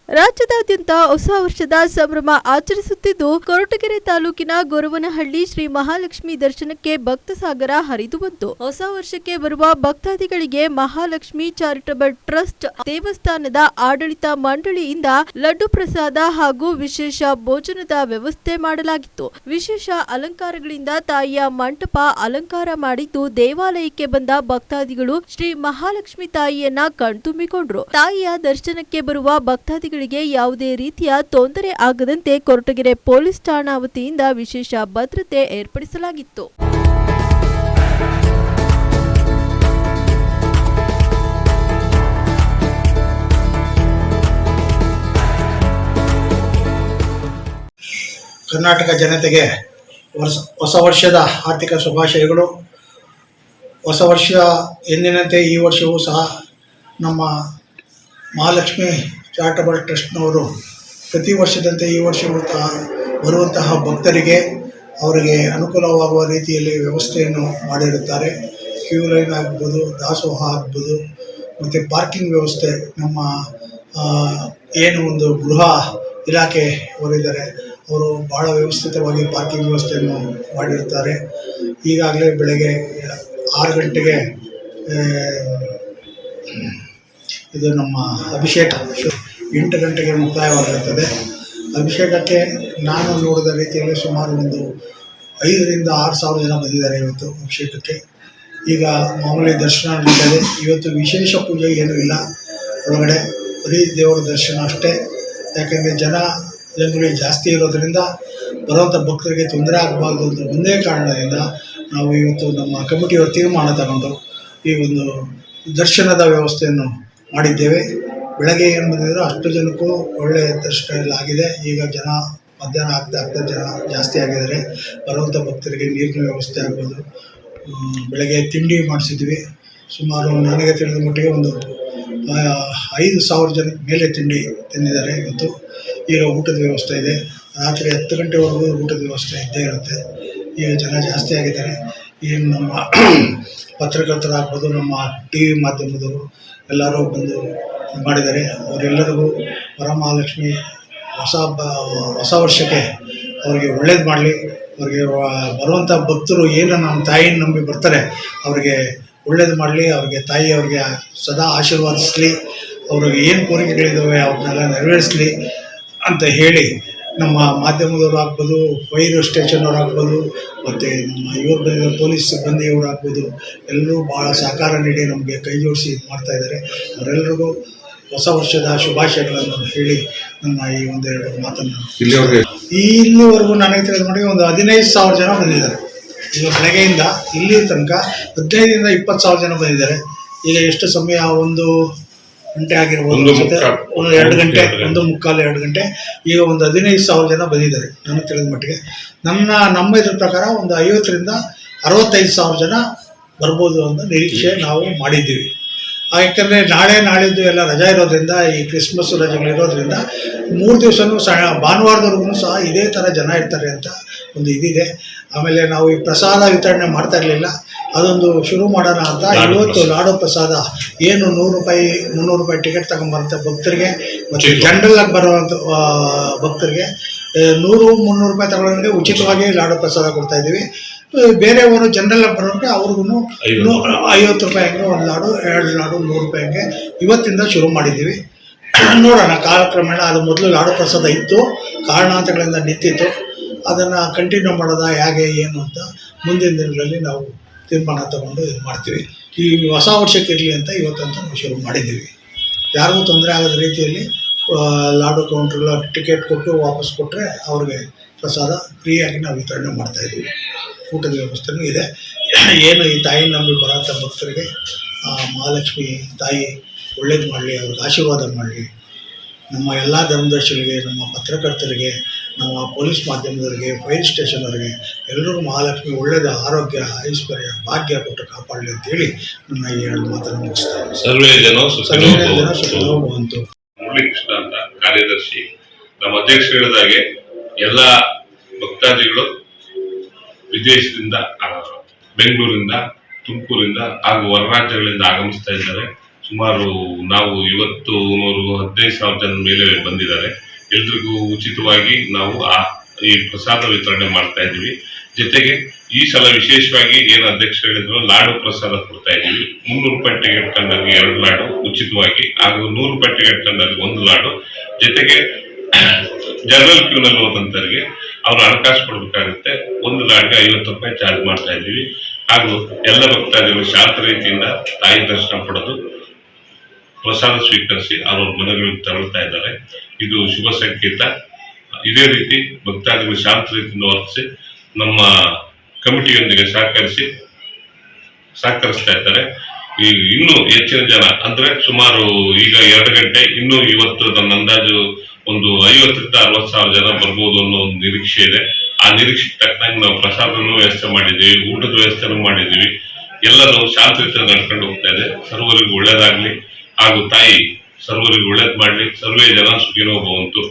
ರಾಜ್ಯದಾದ್ಯಂತ ಹೊಸ ವರ್ಷದ ಸಂಭ್ರಮ ಆಚರಿಸುತ್ತಿದ್ದು, ಕೊರಟಗೆರೆ ತಾಲೂಕಿನ ಗೊರವನಹಳ್ಳಿ ಶ್ರೀ ಮಹಾಲಕ್ಷ್ಮಿ ದರ್ಶನಕ್ಕೆ ಭಕ್ತ ಸಾಗರ ಹರಿದು ಬಂತು. ಹೊಸ ವರ್ಷಕ್ಕೆ ಬರುವ ಭಕ್ತಾದಿಗಳಿಗೆ ಮಹಾಲಕ್ಷ್ಮಿ ಚಾರಿಟಬಲ್ ಟ್ರಸ್ಟ್ ದೇವಸ್ಥಾನದ ಆಡಳಿತ ಮಂಡಳಿಯಿಂದ ಲಡ್ಡು ಪ್ರಸಾದ ಹಾಗೂ ವಿಶೇಷ ಭೋಜನದ ವ್ಯವಸ್ಥೆ ಮಾಡಲಾಗಿತ್ತು. ವಿಶೇಷ ಅಲಂಕಾರಗಳಿಂದ ತಾಯಿಯ ಮಂಟಪ ಅಲಂಕಾರ ಮಾಡಿದ್ದು, ದೇವಾಲಯಕ್ಕೆ ಬಂದ ಭಕ್ತಾದಿಗಳು ಶ್ರೀ ಮಹಾಲಕ್ಷ್ಮಿ ತಾಯಿಯನ್ನ ಕಣ್ತುಂಬಿಕೊಂಡ್ರು. ತಾಯಿಯ ದರ್ಶನಕ್ಕೆ ಬರುವ ಭಕ್ತಾದಿಗಳು ಯಾವುದೇ ರೀತಿಯ ತೊಂದರೆ ಆಗದಂತೆ ಕೊರಟಗೆರೆ ಪೊಲೀಸ್ ಠಾಣಾ ವತಿಯಿಂದ ವಿಶೇಷ ಭದ್ರತೆ ಏರ್ಪಡಿಸಲಾಗಿತ್ತು. ಕರ್ನಾಟಕ ಜನತೆಗೆ ಹೊಸ ವರ್ಷದ ಆರ್ಥಿಕ ಶುಭಾಶಯಗಳು. ಹೊಸ ವರ್ಷ ಎಂದಿನಂತೆ ಈ ವರ್ಷವೂ ಸಹ ನಮ್ಮ ಮಹಾಲಕ್ಷ್ಮಿ ಚಾರಿಟಬಲ್ ಟ್ರಸ್ಟ್ನವರು ಪ್ರತಿ ವರ್ಷದಂತೆ ಈ ವರ್ಷವೂ ಬರುವಂತಹ ಭಕ್ತರಿಗೆ ಅವರಿಗೆ ಅನುಕೂಲವಾಗುವ ರೀತಿಯಲ್ಲಿ ವ್ಯವಸ್ಥೆಯನ್ನು ಮಾಡಿರುತ್ತಾರೆ. ಕ್ಯೂ ಲೈನ್ ಆಗ್ಬೋದು, ದಾಸೋಹ ಆಗ್ಬೋದು, ಮತ್ತು ಪಾರ್ಕಿಂಗ್ ವ್ಯವಸ್ಥೆ ನಮ್ಮ ಏನು ಒಂದು ಗೃಹ ಇಲಾಖೆ ಅವರಿದ್ದಾರೆ ಅವರು ಭಾಳ ವ್ಯವಸ್ಥಿತವಾಗಿ ಪಾರ್ಕಿಂಗ್ ವ್ಯವಸ್ಥೆಯನ್ನು ಮಾಡಿರ್ತಾರೆ. ಈಗಾಗಲೇ ಬೆಳಗ್ಗೆ 6 ಗಂಟೆಗೆ ಇದು ನಮ್ಮ ಅಭಿಷೇಕ 8 ಗಂಟೆಗೆ ಮುಕ್ತಾಯವಾಗಿರುತ್ತದೆ. ಅಭಿಷೇಕಕ್ಕೆ ನಾನು ನೋಡಿದ ರೀತಿಯಲ್ಲಿ ಸುಮಾರು ಒಂದು 5,000 ರಿಂದ 6,000 ಜನ ಬಂದಿದ್ದಾರೆ ಇವತ್ತು ಅಭಿಷೇಕಕ್ಕೆ. ಈಗ ಮಾಮೂಲಿ ದರ್ಶನ ನಡೀತದೆ. ಇವತ್ತು ವಿಶೇಷ ಪೂಜೆ ಏನೂ ಇಲ್ಲ, ಒಳಗಡೆ ಬರೀ ದೇವರ ದರ್ಶನ ಅಷ್ಟೇ. ಯಾಕೆಂದರೆ ಜನಗಳು ಜಾಸ್ತಿ ಇರೋದರಿಂದ ಬರುವಂಥ ಭಕ್ತರಿಗೆ ತೊಂದರೆ ಆಗಬಾರ್ದು ಅಂತ ಒಂದೇ ಕಾರಣದಿಂದ ನಾವು ಇವತ್ತು ನಮ್ಮ ಕಮಿಟಿಯವರು ತೀರ್ಮಾನ ತಗೊಂಡು ಈ ಒಂದು ದರ್ಶನದ ವ್ಯವಸ್ಥೆಯನ್ನು ಮಾಡಿದ್ದೇವೆ. ಬೆಳಗ್ಗೆ ಏನು ಬಂದಿದ್ರು ಅಷ್ಟು ಜನಕ್ಕೂ ಒಳ್ಳೆಯ ದರ್ಶನ ಎಲ್ಲ ಆಗಿದೆ. ಈಗ ಜನ ಮಧ್ಯಾಹ್ನ ಆಗ್ತಾ ಜನ ಜಾಸ್ತಿ ಆಗಿದ್ದಾರೆ. ಬರುವಂಥ ಭಕ್ತರಿಗೆ ನೀರಿನ ವ್ಯವಸ್ಥೆ ಆಗ್ಬೋದು. ಬೆಳಗ್ಗೆ ತಿಂಡಿ ಮಾಡಿಸಿದ್ವಿ. ಸುಮಾರು ನನಗೆ ತಿಳಿದ ಮಟ್ಟಿಗೆ ಒಂದು 5,000 ಜನಕ್ಕೆ ಮೇಲೆ ತಿಂಡಿ ತಿಂದಿದ್ದಾರೆ ಇವತ್ತು. ಈಗ ಊಟದ ವ್ಯವಸ್ಥೆ ಇದೆ. ರಾತ್ರಿ 10 ಗಂಟೆವರೆಗೂ ಊಟದ ವ್ಯವಸ್ಥೆ ಇದ್ದೇ ಇರುತ್ತೆ. ಈಗ ಜನ ಜಾಸ್ತಿ ಆಗಿದ್ದಾರೆ. ಏನು ನಮ್ಮ ಪತ್ರಕರ್ತರಾಗ್ಬೋದು, ನಮ್ಮ TV ಮಾಧ್ಯಮದವರು ಎಲ್ಲರೂ ಬಂದು ಮಾಡಿದ್ದಾರೆ. ಅವರೆಲ್ಲರಿಗೂ ವರಮಹಾಲಕ್ಷ್ಮಿ ಹೊಸ ವರ್ಷಕ್ಕೆ ಅವರಿಗೆ ಒಳ್ಳೇದು ಮಾಡಲಿ. ಅವರಿಗೆ ಬರುವಂಥ ಭಕ್ತರು ಏನು ನಮ್ಮ ತಾಯಿನ ನಂಬಿ ಬರ್ತಾರೆ ಅವರಿಗೆ ಒಳ್ಳೇದು ಮಾಡಲಿ. ಅವ್ರಿಗೆ ತಾಯಿ ಅವ್ರಿಗೆ ಸದಾ ಆಶೀರ್ವಾದಿಸಲಿ. ಅವ್ರಿಗೆ ಏನು ಕೋರಿಕೆಗಳಿದ್ದಾವೆ ಅವನ್ನೆಲ್ಲ ನೆರವೇರಿಸಲಿ ಅಂತ ಹೇಳಿ ನಮ್ಮ ಮಾಧ್ಯಮದವರು ಆಗ್ಬೋದು, ಫೈರ್ ಸ್ಟೇಷನ್ನವ್ರು ಆಗ್ಬೋದು, ಮತ್ತು ನಮ್ಮ ಇವರು ಬಂದಿರೋ ಪೊಲೀಸ್ ಸಿಬ್ಬಂದಿಯವರು ಆಗ್ಬೋದು, ಎಲ್ಲರೂ ಭಾಳ ಸಹಕಾರ ನೀಡಿ ನಮಗೆ ಕೈ ಜೋಡಿಸಿ ಇದು ಮಾಡ್ತಾಯಿದ್ದಾರೆ. ಅವರೆಲ್ಲರಿಗೂ ಹೊಸ ವರ್ಷದ ಶುಭಾಶಯಗಳನ್ನು ಹೇಳಿ ನನ್ನ ಈ ಒಂದೆರಡು ಮಾತನ್ನು ಇಲ್ಲಿವರೆಗೂ ನನಗೆ ತಿಳಿದ ಮಟ್ಟಿಗೆ ಒಂದು 15,000 ಜನ ಬಂದಿದ್ದಾರೆ. ಈಗ ಬೆಳಗ್ಗೆಯಿಂದ ಇಲ್ಲಿ ತನಕ 15 ರಿಂದ 20,000 ಜನ ಬಂದಿದ್ದಾರೆ. ಈಗ ಎಷ್ಟು ಸಮಯ 1 ಗಂಟೆ ಆಗಿರ್ಬೋದು, ಮತ್ತು 2 ಗಂಟೆ 1:45 2 ಗಂಟೆ. ಈಗ ಒಂದು 15,000 ಜನ ಬಂದಿದ್ದಾರೆ ನನಗೆ ತಿಳಿದ ಮಟ್ಟಿಗೆ. ನಮ್ಮ ಇದ್ರ ಪ್ರಕಾರ ಒಂದು 50 ರಿಂದ 65,000 ಜನ ಬರ್ಬೋದು ಅಂತ ನಿರೀಕ್ಷೆ ನಾವು ಮಾಡಿದ್ದೀವಿ. ಯಾಕೆಂದರೆ ನಾಳಿದ್ದು ಎಲ್ಲ ರಜಾ ಇರೋದ್ರಿಂದ, ಈ ಕ್ರಿಸ್ಮಸ್ ರಜೆಗಳಿರೋದ್ರಿಂದ 3 ದಿವಸನೂ ಭಾನುವಾರದವರೆಗೂ ಸಹ ಇದೇ ಥರ ಜನ ಇರ್ತಾರೆ ಅಂತ ಒಂದು ಇದಿದೆ. ಆಮೇಲೆ ನಾವು ಈ ಪ್ರಸಾದ ವಿತರಣೆ ಮಾಡ್ತಾ ಇರಲಿಲ್ಲ, ಅದೊಂದು ಶುರು ಮಾಡೋಣ ಅಂತ ಇವತ್ತು ಲಾಡು ಪ್ರಸಾದ ಏನು 100 ರೂಪಾಯಿ 300 ರೂಪಾಯಿ ಟಿಕೆಟ್ ತಗೊಂಬರೋಂಥ ಭಕ್ತರಿಗೆ ಮತ್ತು ಜನರಲ್ಲಾಗಿ ಬರುವಂಥ ಭಕ್ತರಿಗೆ 100-300 ರೂಪಾಯಿ ತಗೊಳ್ಳೋರಿಗೆ ಉಚಿತವಾಗಿ ಲಾಡು ಪ್ರಸಾದ ಕೊಡ್ತಾಯಿದ್ದೀವಿ. ಬೇರೆಯವರು ಜನರಲ್ಲಾಗಿ ಬರೋರಿಗೆ ಅವ್ರಿಗೂ 50 ರೂಪಾಯಿ ಹಂಗೆ ಒಂದು ಲಾಡು, 2 ಲಾಡು 100 ರೂಪಾಯಿ ಹಂಗೆ ಇವತ್ತಿಂದ ಶುರು ಮಾಡಿದ್ದೀವಿ. ನೋಡೋಣ ಕಾಲಕ್ರಮೇಣ. ಅದು ಮೊದಲು ಲಾಡು ಪ್ರಸಾದ ಇತ್ತು, ಕಾರಣಾಂತರಗಳಿಂದ ನಿಂತಿತ್ತು. ಅದನ್ನು ಕಂಟಿನ್ಯೂ ಮಾಡೋದಾ ಹೇಗೆ ಏನು ಅಂತ ಮುಂದಿನ ದಿನಗಳಲ್ಲಿ ನಾವು ತೀರ್ಮಾನ ತಗೊಂಡು ಇದು ಮಾಡ್ತೀವಿ. ಈ ಹೊಸ ವರ್ಷಕ್ಕೆ ಇರಲಿ ಅಂತ ಇವತ್ತಂತ ನಾವು ಶುರು ಮಾಡಿದ್ದೀವಿ. ಯಾರಿಗೂ ತೊಂದರೆ ಆಗದ ರೀತಿಯಲ್ಲಿ ಲಾಡು ಕೌಂಟ್ರೆಲ್ಲ ಟಿಕೆಟ್ ಕೊಟ್ಟು ವಾಪಸ್ ಕೊಟ್ಟರೆ ಅವ್ರಿಗೆ ಪ್ರಸಾದ ಫ್ರೀಯಾಗಿ ನಾವು ವಿತರಣೆ ಮಾಡ್ತಾಯಿದ್ದೀವಿ. ಊಟದ ವ್ಯವಸ್ಥೆನೂ ಇದೆ. ಏನು ಈ ತಾಯಿ ನಂಬಿ ಬರೋಂಥ ಭಕ್ತರಿಗೆ ಮಹಾಲಕ್ಷ್ಮಿ ತಾಯಿ ಒಳ್ಳೇದು ಮಾಡಲಿ, ಅವ್ರಿಗೆ ಆಶೀರ್ವಾದ ಮಾಡಲಿ. ನಮ್ಮ ಎಲ್ಲ ಧರ್ಮದರ್ಶಿಗಳಿಗೆ, ನಮ್ಮ ಪತ್ರಕರ್ತರಿಗೆ, ನಮ್ಮ ಪೊಲೀಸ್ ಮಾಧ್ಯಮದವರಿಗೆ, ಫೈರ್ ಸ್ಟೇಷನವರಿಗೆ ಎಲ್ಲರಿಗೂ ಮಹಾಲಕ್ಷ್ಮಿ ಒಳ್ಳೆಯದ ಆರೋಗ್ಯ, ಐಶ್ವರ್ಯ, ಭಾಗ್ಯ ಕೊಟ್ಟು ಕಾಪಾಡಲಿ ಅಂತೇಳಿ ನನ್ನ ಈ 2 ಮಾತನ್ನು ಮುಗಿಸ್ತಾರೆ. ಸರ್ವೇ ಜನ ಸುಖಿನೋಭವಂತು. ಮುರಳೀಕೃಷ್ಣ ಅಂತ ಕಾರ್ಯದರ್ಶಿ. ನಮ್ಮ ಅಧ್ಯಕ್ಷ ಹೇಳಿದಾಗೆ ಎಲ್ಲ ಭಕ್ತಾದಿಗಳು ವಿದೇಶದಿಂದ, ಬೆಂಗಳೂರಿಂದ, ತುಮಕೂರಿಂದ ಹಾಗೂ ಹೊರ ರಾಜ್ಯಗಳಿಂದ ಆಗಮಿಸ್ತಾ ಇದ್ದಾರೆ. ಸುಮಾರು ನಾವು ಇವತ್ತು 15,000 ಜನ ಮೇಲೆ ಬಂದಿದ್ದಾರೆ. ಎಲ್ರಿಗೂ ಉಚಿತವಾಗಿ ನಾವು ಈ ಪ್ರಸಾದ ವಿತರಣೆ ಮಾಡ್ತಾ ಇದ್ದೀವಿ. ಜೊತೆಗೆ ಈ ಸಲ ವಿಶೇಷವಾಗಿ ಏನು ಅಧ್ಯಕ್ಷರು ಹೇಳಿದ್ರು, ಲಾಡು ಪ್ರಸಾದ ಕೊಡ್ತಾ ಇದ್ದೀವಿ. 300 ರೂಪಾಯಿ ಟಿಕೆಟ್ ಕಂಡರಿಗೆ 2 ಲಾಡು ಉಚಿತವಾಗಿ, ಹಾಗೂ 100 ರೂಪಾಯಿ ಟಿಕೆಟ್ ಕಂಡರಿಗೆ 1 ಲಾಡು. ಜೊತೆಗೆ ಜನರಲ್ ಕ್ಯೂನಲ್ಲಿ ಹೋದಂತರಿಗೆ ಅವರು ಹಣಕಾಸು ಕೊಡಬೇಕಾಗುತ್ತೆ. 1 ಲಾಡ್ಗೆ 50 ರೂಪಾಯಿ ಚಾರ್ಜ್ ಮಾಡ್ತಾ ಇದ್ದೀವಿ. ಹಾಗೂ ಎಲ್ಲ ಭಕ್ತಾದಿಗಳು ಶಾಂತ ರೀತಿಯಿಂದ ತಾಯಿ ದರ್ಶನ ಪಡೆದು ಪ್ರಸಾದ ಸ್ವೀಕರಿಸಿ ಅವರ ಮನೆಗಳಿಗೆ ತೆರಳುತ್ತಾ ಇದ್ದಾರೆ. ಇದು ಶುಭ ಸಂಕೇತ. ಇದೇ ರೀತಿ ಭಕ್ತಾದಿಗಳು ಶಾಂತ ರೀತಿಯಿಂದ ವರ್ತಿಸಿ ನಮ್ಮ ಕಮಿಟಿಯೊಂದಿಗೆ ಸಹಕರಿಸ್ತಾ ಇದ್ದಾರೆ. ಇನ್ನೂ ಹೆಚ್ಚಿನ ಜನ ಅಂದ್ರೆ ಸುಮಾರು ಈಗ 2 ಗಂಟೆ, ಇನ್ನೂ ಇವತ್ತು ನನ್ನ ಅಂದಾಜು ಒಂದು 50,000 ರಿಂದ 60,000 ಜನ ಬರ್ಬೋದು ಅನ್ನೋ ಒಂದು ನಿರೀಕ್ಷೆ ಇದೆ. ಆ ನಿರೀಕ್ಷೆಗೆ ತಕ್ಕಂಗೆ ನಾವು ಪ್ರಸಾದನೂ ವ್ಯವಸ್ಥೆ ಮಾಡಿದ್ದೀವಿ, ಊಟದ ವ್ಯವಸ್ಥೆನೂ ಮಾಡಿದ್ದೀವಿ. ಎಲ್ಲರೂ ಶಾಂತ ರೀತಿಯಿಂದ ನಡ್ಕೊಂಡು ಹೋಗ್ತಾ ಇದೆ. ಸರ್ವರಿಗೂ ಒಳ್ಳೇದಾಗ್ಲಿ, ಹಾಗೂ ತಾಯಿ ಸರ್ವರಿಗೂ ಒಳ್ಳೇದ್ ಮಾಡ್ಲಿ. ಸರ್ವೇ ಜನ ಸುಖಿನೋ ಭವಂತು.